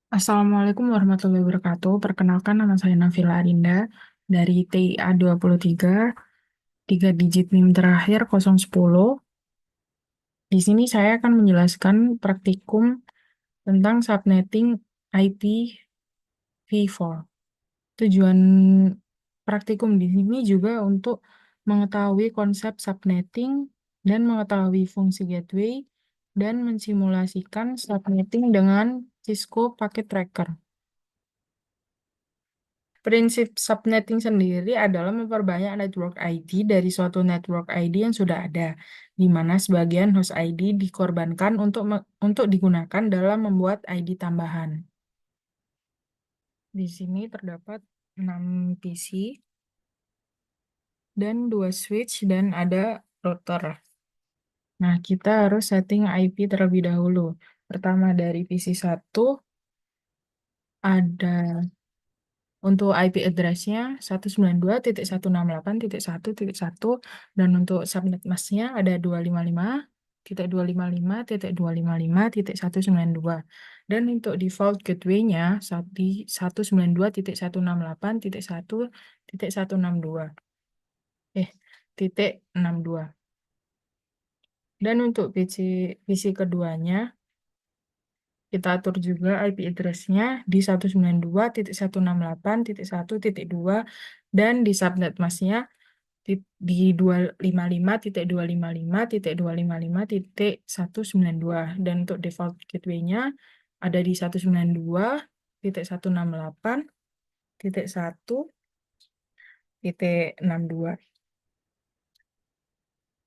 Assalamualaikum warahmatullahi wabarakatuh. Perkenalkan nama saya Nafila Arinda dari TIA 23, 3 digit NIM terakhir 010. Di sini saya akan menjelaskan praktikum tentang subnetting IPv4. Tujuan praktikum di sini juga untuk mengetahui konsep subnetting dan mengetahui fungsi gateway dan mensimulasikan subnetting dengan Cisco Packet Tracker. Prinsip subnetting sendiri adalah memperbanyak network ID dari suatu network ID yang sudah ada, di mana sebagian host ID dikorbankan untuk digunakan dalam membuat ID tambahan. Di sini terdapat 6 PC dan 2 switch dan ada router. Nah, kita harus setting IP terlebih dahulu. Pertama dari PC 1 ada untuk IP address-nya 192.168.1.1 dan untuk subnet mask-nya ada 255.255.255.192 dan untuk default gateway-nya di 192.168.1.162 titik 62. Dan untuk PC keduanya kita atur juga IP address-nya di 192.168.1.2 dan di subnet mask-nya di 255.255.255.192 dan untuk default gateway-nya ada di 192.168.1.62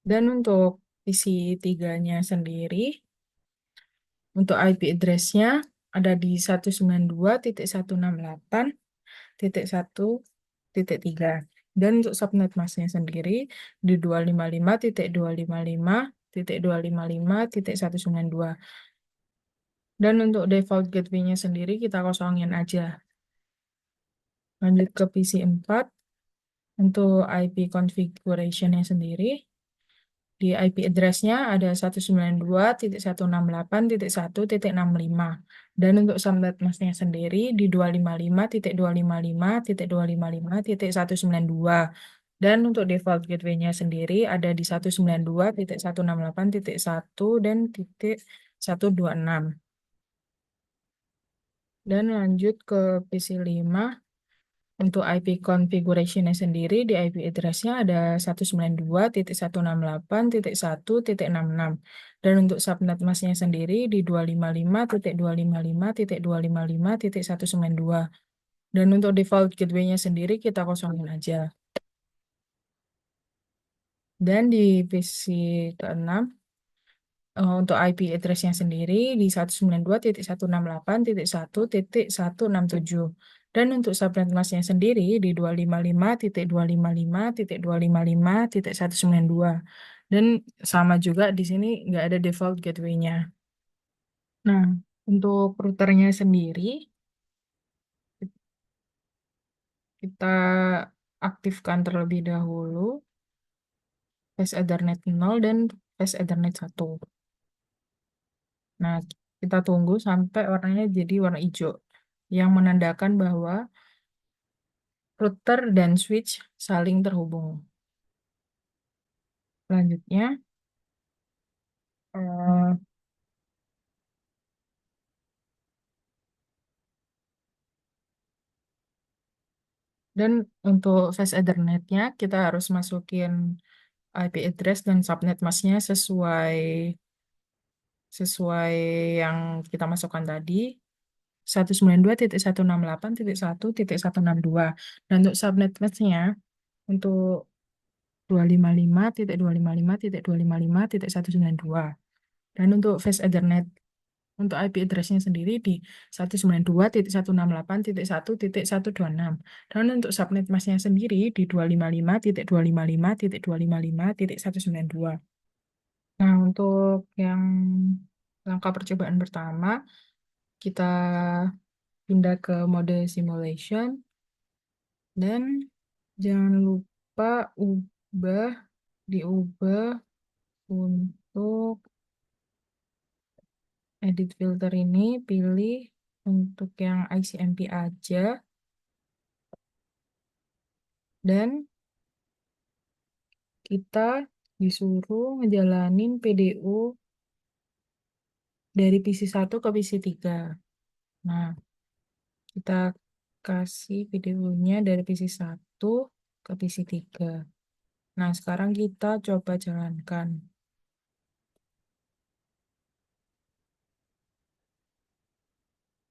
dan untuk PC 3-nya sendiri untuk IP address-nya ada di 192.168.1.3 dan untuk subnet mask-nya sendiri di 255.255.255.192 dan untuk default gateway-nya sendiri kita kosongin aja. Lanjut ke PC 4 untuk IP configuration-nya sendiri di IP address-nya ada 192.168.1.65 dan untuk subnet mask-nya sendiri di 255.255.255.192 dan untuk default gateway-nya sendiri ada di 192.168.1 dan titik 126 dan lanjut ke PC 5 untuk IP configuration-nya sendiri di IP address-nya ada 192.168.1.66 dan untuk subnet mask-nya sendiri di 255.255.255.192 dan untuk default gateway-nya sendiri kita kosongin aja. Dan di PC ke-6 untuk IP address-nya sendiri di 192.168.1.167 dan untuk subnet mask-nya sendiri di 255.255.255.192 dan sama juga di sini nggak ada default gateway-nya. Nah, untuk routernya sendiri kita aktifkan terlebih dahulu flash Ethernet 0 dan flash Ethernet 1. Nah, kita tunggu sampai warnanya jadi warna hijau, yang menandakan bahwa router dan switch saling terhubung. Selanjutnya, eh, dan untuk flash Ethernet-nya kita harus masukin IP address dan subnet mask-nya sesuai sesuai yang kita masukkan tadi. 192.168.1.162 dan untuk subnet mask-nya untuk 255.255.255.192 dan untuk flash Ethernet untuk IP address-nya sendiri di 192.168.1.126 dan untuk subnet mask-nya sendiri di 255.255.255.192. Nah, untuk yang langkah percobaan pertama, kita pindah ke mode simulation dan jangan lupa diubah untuk edit filter ini, pilih untuk yang ICMP aja. Dan kita disuruh ngejalanin PDU dari PC1 ke PC3. Nah, kita kasih PDU-nya dari PC1 ke PC3. Nah, sekarang kita coba jalankan.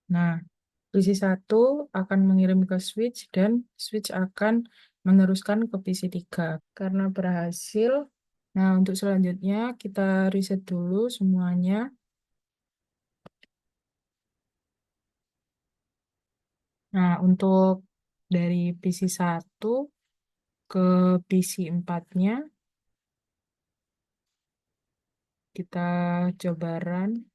Nah, PC1 akan mengirim ke switch dan switch akan meneruskan ke PC3. Karena berhasil, nah untuk selanjutnya kita reset dulu semuanya. Nah, untuk dari PC1 ke PC4-nya, kita coba run.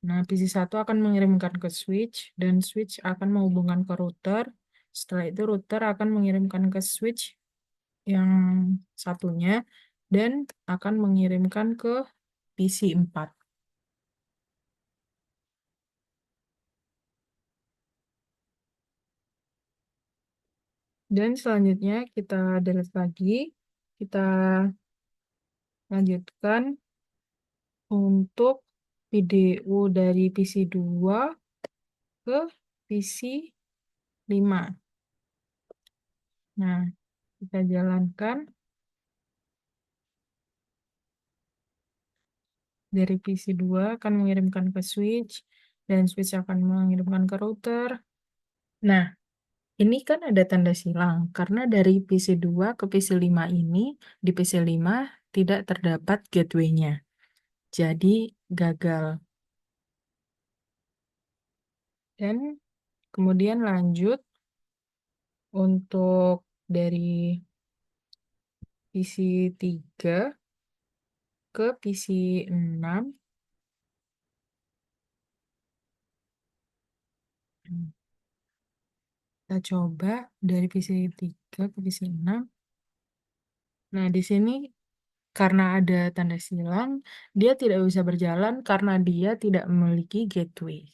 Nah, PC1 akan mengirimkan ke switch, dan switch akan menghubungkan ke router. Setelah itu router akan mengirimkan ke switch yang satunya, dan akan mengirimkan ke PC4. Dan selanjutnya kita delete lagi, kita lanjutkan untuk video dari PC2 ke PC5. Nah, kita jalankan dari PC2 akan mengirimkan ke switch, dan switch akan mengirimkan ke router. Nah, ini kan ada tanda silang, karena dari PC2 ke PC5 ini, di PC5 tidak terdapat gateway-nya. Jadi, gagal. Dan kemudian lanjut untuk dari PC3 ke PC6. Kita coba dari PC3 ke PC6. Nah, di sini karena ada tanda silang, dia tidak bisa berjalan karena dia tidak memiliki gateway.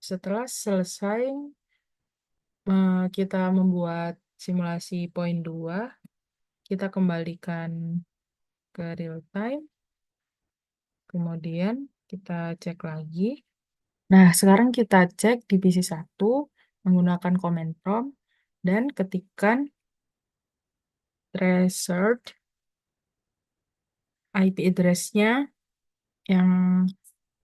Setelah selesai, kita membuat simulasi poin 2, kita kembalikan ke real time, kemudian kita cek lagi. Nah, sekarang kita cek di PC1 menggunakan command prompt, dan ketikkan reset IP address-nya yang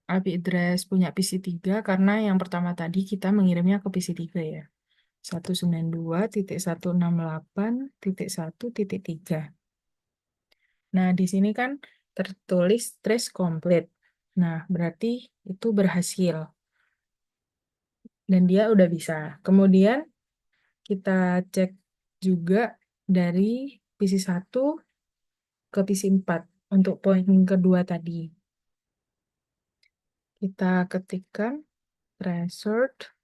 IP address punya PC3, karena yang pertama tadi kita mengirimnya ke PC3 ya. 192.168.1.3. Nah, di sini kan tertulis trace complete. Nah, berarti itu berhasil. Dan dia udah bisa. Kemudian kita cek juga dari PC1 ke PC4 untuk poin kedua tadi. Kita ketikkan reset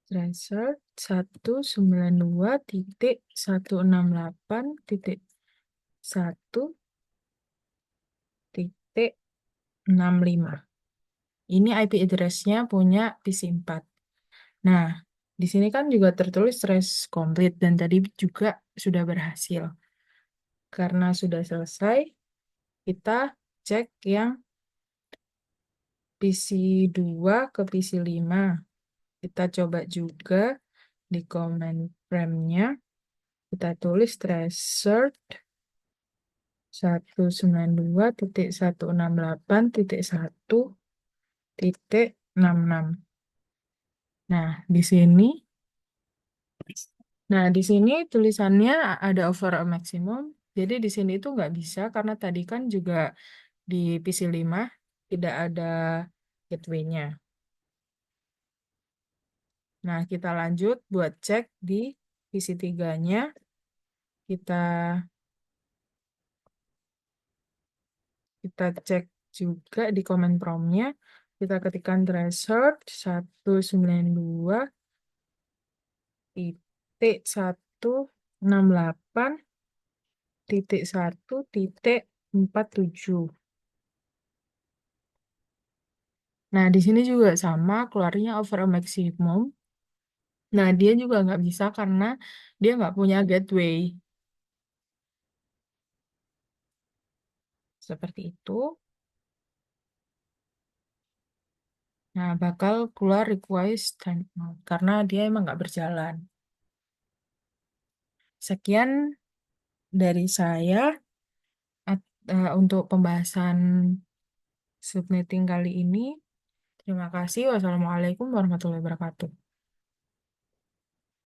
192.168.1.65. Ini IP address-nya punya PC4. Nah, di sini kan juga tertulis trace complete, dan tadi juga sudah berhasil. Karena sudah selesai, kita cek yang PC2 ke PC5. Kita coba juga di command prompt-nya, kita tulis tracer 192.168.1.66. Nah, di sini tulisannya ada over a maximum. Jadi di sini itu nggak bisa karena tadi kan juga di PC5 tidak ada gateway-nya. Nah, kita lanjut buat cek di PC3-nya. Kita cek juga di command prompt-nya. Kita ketikkan threshold 192.168.1.47. 47. Nah, di sini juga sama, keluarnya over a maximum. Nah, dia juga nggak bisa karena dia nggak punya gateway. Seperti itu. Nah, bakal keluar request timeout karena dia emang nggak berjalan. Sekian dari saya untuk pembahasan submitting kali ini. Terima kasih. Wassalamualaikum warahmatullahi wabarakatuh.